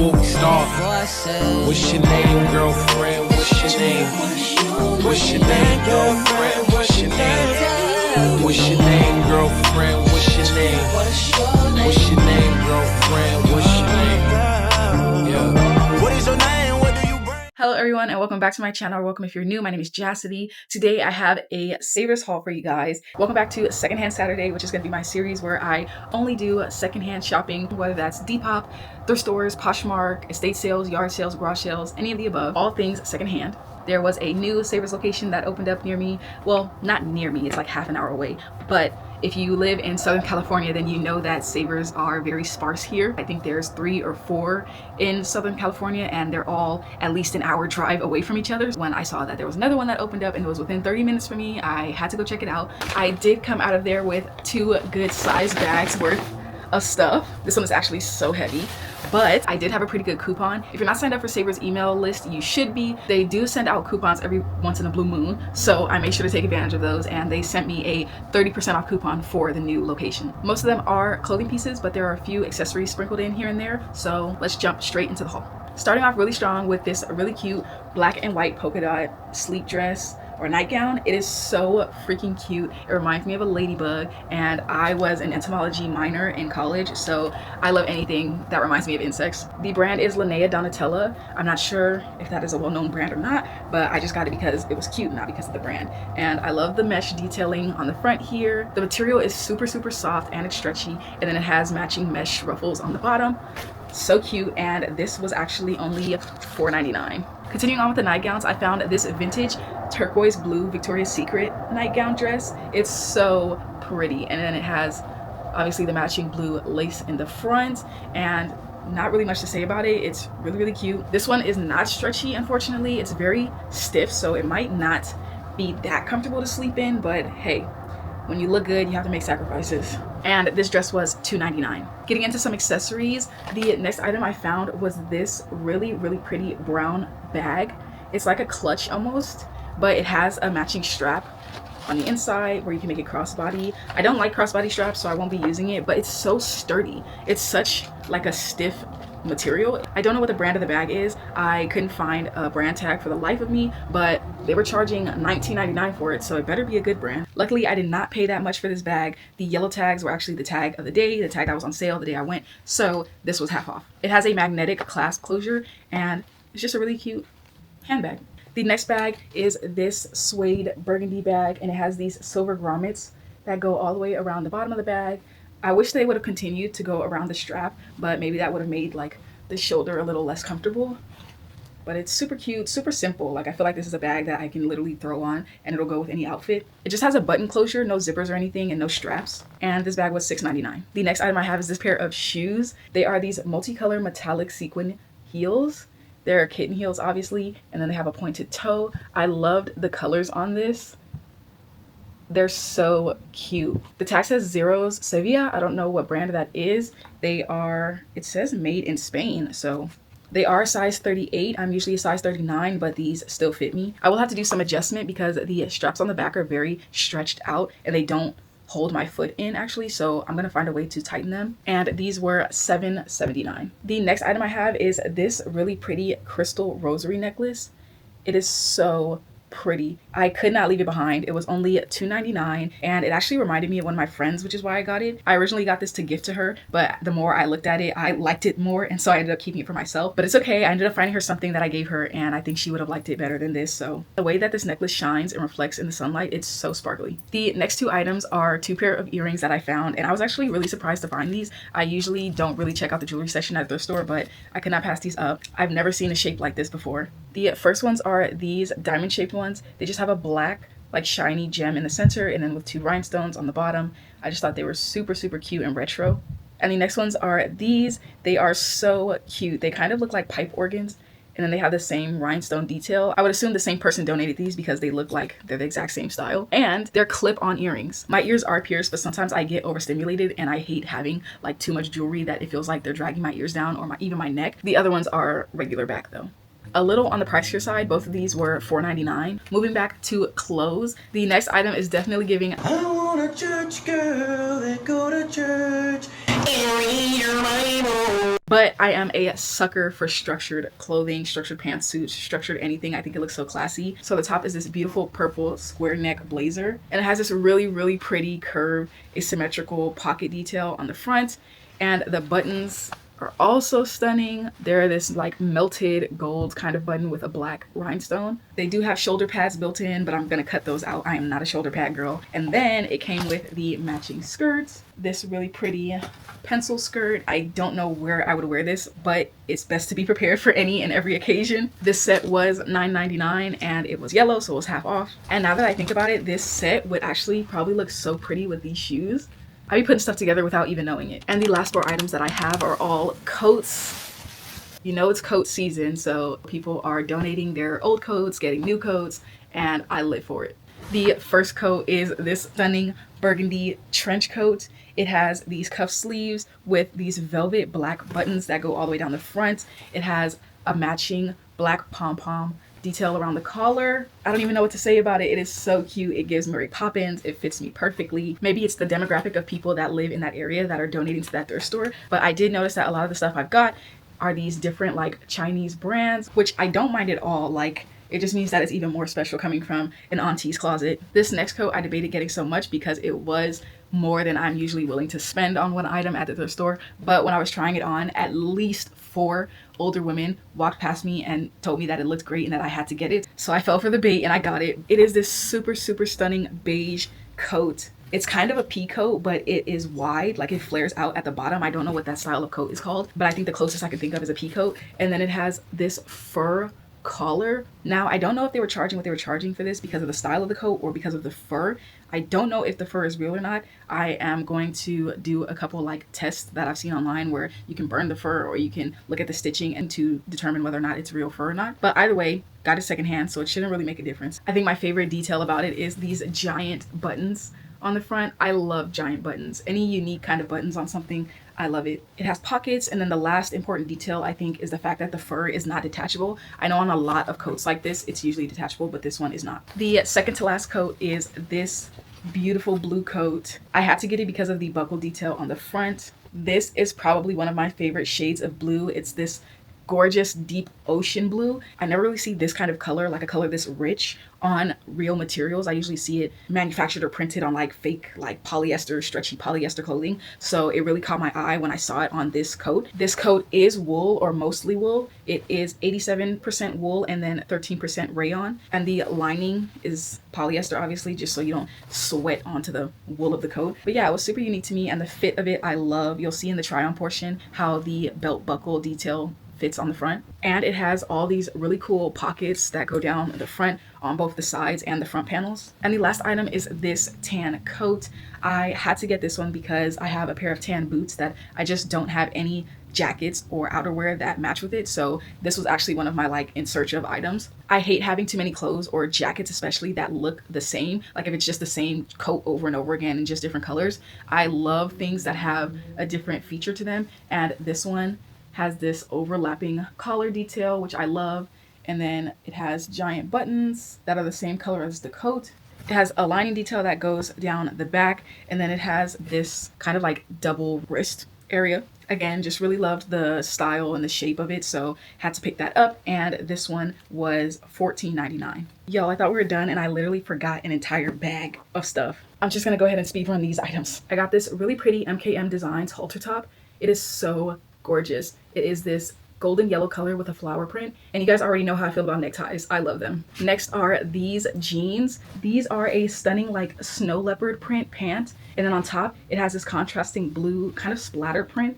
before we start. What's your name, girlfriend? What's your name? What's your name, girlfriend? What's your name? What's your name, girlfriend? What's your name? What's your name, girlfriend? What's your name? Yeah. What is your name? What do you bring? Hello everyone and welcome back to my channel. Welcome if you're new. My name is Jassity. Today I have a Savers haul for you guys. Welcome back to Secondhand Saturday, which is going to be my series where I only do secondhand shopping, whether that's Depop, thrift stores, Poshmark, estate sales, yard sales, garage sales, any of the above, all things secondhand. There was a new Savers location that opened up near me. Well, not near me, it's like half an hour away, but if you live in Southern California, then you know that Savers are very sparse here. I think there's 3 or 4 in Southern California, and they're all at least an hour drive away from each other. When I saw that there was another one that opened up and it was within 30 minutes for me, I had to go check it out. I did come out of there with 2 good size bags worth of stuff. This one is actually so heavy, but I did have a pretty good coupon. If you're not signed up for Savers email list, you should be. They do send out coupons every once in a blue moon, so I made sure to take advantage of those, and they sent me a 30% off coupon for the new location. Most of them are clothing pieces, but there are a few accessories sprinkled in here and there, so let's jump straight into the haul. Starting off really strong with this really cute black and white polka dot sleep dress or nightgown. It is so freaking cute. It reminds me of a ladybug, and I was an entomology minor in college, so I love anything that reminds me of insects. The brand is Linnea Donatella. I'm not sure if that is a well-known brand or not, but I just got it because it was cute, not because of the brand. And I love the mesh detailing on the front here. The material is super soft and it's stretchy, and then it has matching mesh ruffles on the bottom. So cute, and this was actually only $4.99. Continuing on with the nightgowns, I found this vintage turquoise blue Victoria's Secret nightgown dress. It's so pretty, and then it has obviously the matching blue lace in the front, and not really much to say about it. It's really cute. This one is not stretchy, unfortunately. It's very stiff, so it might not be that comfortable to sleep in, but hey, when you look good, you have to make sacrifices. And this dress was $2.99. Getting into some accessories, the next item I found was this really pretty brown bag. It's like a clutch almost, but it has a matching strap on the inside where you can make it crossbody. I don't like crossbody straps, so I won't be using it, but it's so sturdy. It's such like a stiff material. I don't know what the brand of the bag is. I couldn't find a brand tag for the life of me, but they were charging $19.99 for it, so it better be a good brand. Luckily, I did not pay that much for this bag. The yellow tags were actually the tag of the day, the tag that was on sale the day I went, so this was half off. It has a magnetic clasp closure, and it's just a really cute handbag. The next bag is this suede burgundy bag, and it has these silver grommets that go all the way around the bottom of the bag. I wish they would have continued to go around the strap, but maybe that would have made like the shoulder a little less comfortable. But it's super cute, super simple. Like, I feel like this is a bag that I can literally throw on and it'll go with any outfit. It just has a button closure, no zippers or anything, and no straps. And this bag was $6.99. The next item I have is this pair of shoes. They are these multicolor metallic sequin heels. They're kitten heels, obviously, and then they have a pointed toe. I loved the colors on this. They're so cute. The tag says Zeros Sevilla. I don't know what brand that is. They are, it says made in Spain, so they are size 38. I'm usually a size 39, but these still fit me. I will have to do some adjustment because the straps on the back are very stretched out and they don't hold my foot in actually, so I'm gonna find a way to tighten them. And these were $7.79. The next item I have is this really pretty crystal rosary necklace. It is so pretty. I could not leave it behind. It was only $2.99, and it actually reminded me of one of my friends, which is why I got it. I originally got this to gift to her, but the more I looked at it, I liked it more, and so I ended up keeping it for myself. But it's okay. I ended up finding her something that I gave her, and I think she would have liked it better than this. So the way that this necklace shines and reflects in the sunlight, it's so sparkly. The next 2 items are 2 pair of earrings that I found, and I was actually really surprised to find these. I usually don't really check out the jewelry section at the store, but I could not pass these up. I've never seen a shape like this before. The first ones are these diamond shaped ones. They just have a black like shiny gem in the center and then with 2 rhinestones on the bottom. I just thought they were super cute and retro. And the next ones are these. They are so cute. They kind of look like pipe organs, and then they have the same rhinestone detail. I would assume the same person donated these because they look like they're the exact same style. And they're clip-on earrings. My ears are pierced, but sometimes I get overstimulated and I hate having like too much jewelry that it feels like they're dragging my ears down or even my neck. The other ones are regular back though. A little on the pricier side. Both of these were $4.99. Moving back to clothes, the next item is definitely giving I want a church girl that go to church and read your Bible. But I am a sucker for structured clothing, structured pantsuits, structured anything. I think it looks so classy. So the top is this beautiful purple square neck blazer, and it has this really pretty curved asymmetrical pocket detail on the front, and the buttons are also stunning. They're this like melted gold kind of button with a black rhinestone. They do have shoulder pads built in, but I'm gonna cut those out. I am not a shoulder pad girl. And then it came with the matching skirts. This really pretty pencil skirt. I don't know where I would wear this, but it's best to be prepared for any and every occasion. This set was $9.99 and it was yellow, so it was half off. And now that I think about it, this set would actually probably look so pretty with these shoes. I'd be putting stuff together without even knowing it. And the last 4 items that I have are all coats. You know it's coat season, so people are donating their old coats, getting new coats, and I live for it. The first coat is this stunning burgundy trench coat. It has these cuff sleeves with these velvet black buttons that go all the way down the front. It has a matching black pom-pom detail around the collar. I don't even know what to say about it. It is so cute. It gives Mary Poppins. It fits me perfectly. Maybe it's the demographic of people that live in that area that are donating to that thrift store, but I did notice that a lot of the stuff I've got are these different like Chinese brands, which I don't mind at all. Like, it just means that it's even more special coming from an auntie's closet. This next coat I debated getting so much because it was more than I'm usually willing to spend on one item at the thrift store. But when I was trying it on, at least 4 older women walked past me and told me that it looked great and that I had to get it. So I fell for the bait and I got it. It is this super stunning beige coat. It's kind of a pea coat, but it is wide, like it flares out at the bottom. I don't know what that style of coat is called, but I think the closest I can think of is a pea coat. And then it has this fur collar. Now, I don't know if they were charging what they were charging for this because of the style of the coat or because of the fur. I don't know if the fur is real or not. I am going to do a couple like tests that I've seen online where you can burn the fur or you can look at the stitching and to determine whether or not it's real fur or not. But either way, got it secondhand, so it shouldn't really make a difference. I think my favorite detail about it is these giant buttons on the front. I love giant buttons. Any unique kind of buttons on something, I love it. It has pockets, and then the last important detail I think is the fact that the fur is not detachable. I know on a lot of coats like this, it's usually detachable, but this one is not. The second to last coat is this beautiful blue coat. I had to get it because of the buckle detail on the front. This is probably one of my favorite shades of blue. It's this gorgeous deep ocean blue. I never really see this kind of color, like a color this rich, on real materials. I usually see it manufactured or printed on like fake like polyester, stretchy polyester clothing. So it really caught my eye when I saw it on this coat. This coat is wool or mostly wool. It is 87% wool and then 13% rayon. And the lining is polyester, obviously, just so you don't sweat onto the wool of the coat. But yeah, it was super unique to me, and the fit of it I love. You'll see in the try on portion how the belt buckle detail fits on the front, and it has all these really cool pockets that go down the front on both the sides and the front panels. And the last item is this tan coat. I had to get this one because I have a pair of tan boots that I just don't have any jackets or outerwear that match with it, so this was actually one of my like in search of items. I hate having too many clothes or jackets especially that look the same, like if it's just the same coat over and over again in just different colors. I love things that have a different feature to them, and this one has this overlapping collar detail, which I love. And then it has giant buttons that are the same color as the coat. It has a lining detail that goes down the back. And then it has this kind of like double wrist area. Again, just really loved the style and the shape of it, so had to pick that up. And this one was $14.99. Yo, I thought we were done and I literally forgot an entire bag of stuff. I'm just gonna go ahead and speed run these items. I got this really pretty MKM Designs halter top. It is so gorgeous. It is this golden yellow color with a flower print, and you guys already know how I feel about neckties. I love them. Next are these jeans. These are a stunning like snow leopard print pant, and then on top it has this contrasting blue kind of splatter print,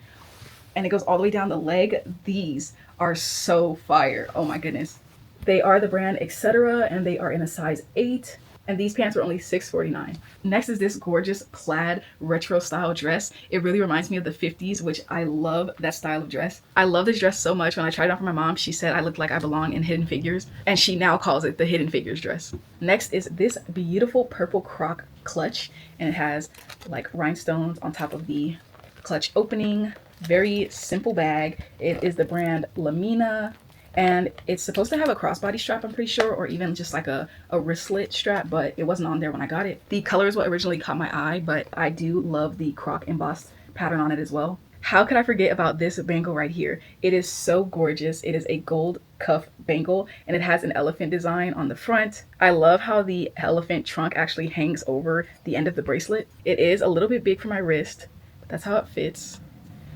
and it goes all the way down the leg. These are so fire. Oh my goodness. They are the brand Etc, and they are in a size 8. And these pants were only $6.49. Next is this gorgeous plaid retro style dress. It really reminds me of the 50s, which I love that style of dress. I love this dress so much. When I tried it on for my mom, she said I looked like I belong in Hidden Figures, and she now calls it the Hidden Figures dress. Next is this beautiful purple croc clutch, and it has like rhinestones on top of the clutch opening. Very simple bag. It is the brand Lamina. And it's supposed to have a crossbody strap, I'm pretty sure, or even just like a wristlet strap, but it wasn't on there when I got it. The color is what originally caught my eye, but I do love the croc embossed pattern on it as well. How could I forget about this bangle right here? It is so gorgeous. It is a gold cuff bangle and it has an elephant design on the front. I love how the elephant trunk actually hangs over the end of the bracelet. It is a little bit big for my wrist, but that's how it fits.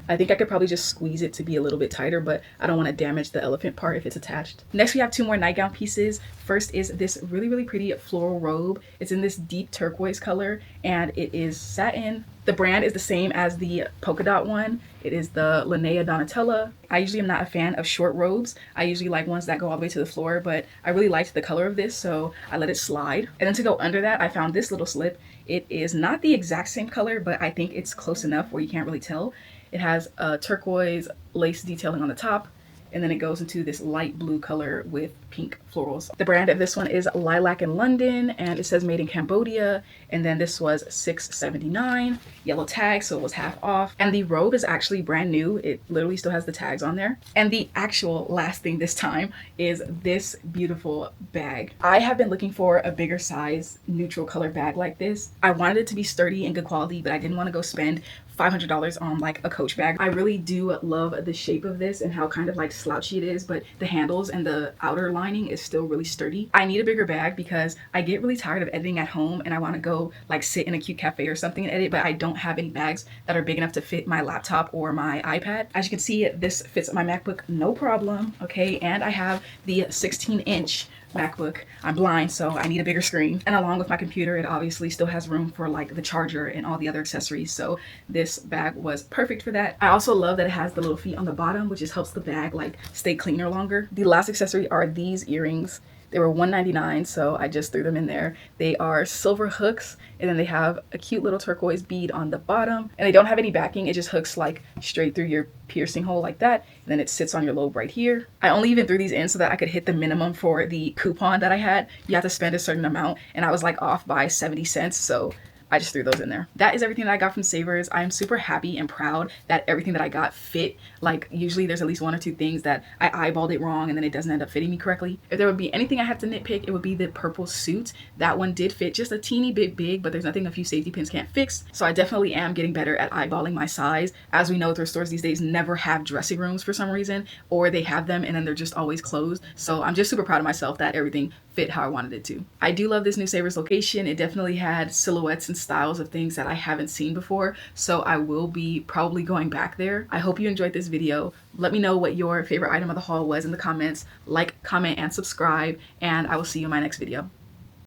I think I could probably just squeeze it to be a little bit tighter, but I don't want to damage the elephant part if it's attached. Next, we have two more nightgown pieces. First is this really, really pretty floral robe. It's in this deep turquoise color and it is satin. The brand is the same as the polka dot one. It is the Linnea Donatella. I usually am not a fan of short robes. I usually like ones that go all the way to the floor, but I really liked the color of this, so I let it slide. And then to go under that, I found this little slip. It is not the exact same color, but I think it's close enough where you can't really tell. It has a turquoise lace detailing on the top, and then it goes into this light blue color with pink florals. The brand of this one is Lilac in London, and it says made in Cambodia. And then this was $6.79, yellow tag, so it was half off. And the robe is actually brand new. It literally still has the tags on there. And the actual last thing this time is this beautiful bag. I have been looking for a bigger size neutral color bag like this. I wanted it to be sturdy and good quality, but I didn't want to go spend $500 on like a Coach bag. I really do love the shape of this and how kind of like slouchy it is, but the handles and the outer lining is still really sturdy. I need a bigger bag because I get really tired of editing at home and I want to go like sit in a cute cafe or something and edit, but I don't have any bags that are big enough to fit my laptop or my iPad. As you can see, this fits my MacBook no problem. Okay, and I have the 16-inch MacBook. I'm blind, so I need a bigger screen. And along with my computer, it obviously still has room for like the charger and all the other accessories. So this bag was perfect for that. I also love that it has the little feet on the bottom, which just helps the bag like stay cleaner longer. The last accessory are these earrings. They were $1.99, so I just threw them in there. They are silver hooks, and then they have a cute little turquoise bead on the bottom. And they don't have any backing. It just hooks like straight through your piercing hole like that. And then it sits on your lobe right here. I only even threw these in so that I could hit the minimum for the coupon that I had. You have to spend a certain amount, and I was like off by 70 cents, so I just threw those in there. That is everything that I got from Savers. I am super happy and proud that everything that I got fit. Like usually there's at least one or two things that I eyeballed it wrong and then it doesn't end up fitting me correctly. If there would be anything I had to nitpick, it would be the purple suit. That one did fit just a teeny bit big, but there's nothing a few safety pins can't fix. So I definitely am getting better at eyeballing my size. As we know, thrift stores these days never have dressing rooms for some reason, or they have them and then they're just always closed. So I'm just super proud of myself that everything fit how I wanted it to. I do love this new Savers location. It definitely had silhouettes and styles of things that I haven't seen before, so I will be probably going back there. I hope you enjoyed this video. Let me know what your favorite item of the haul was in the comments. Like, comment, and subscribe, and I will see you in my next video.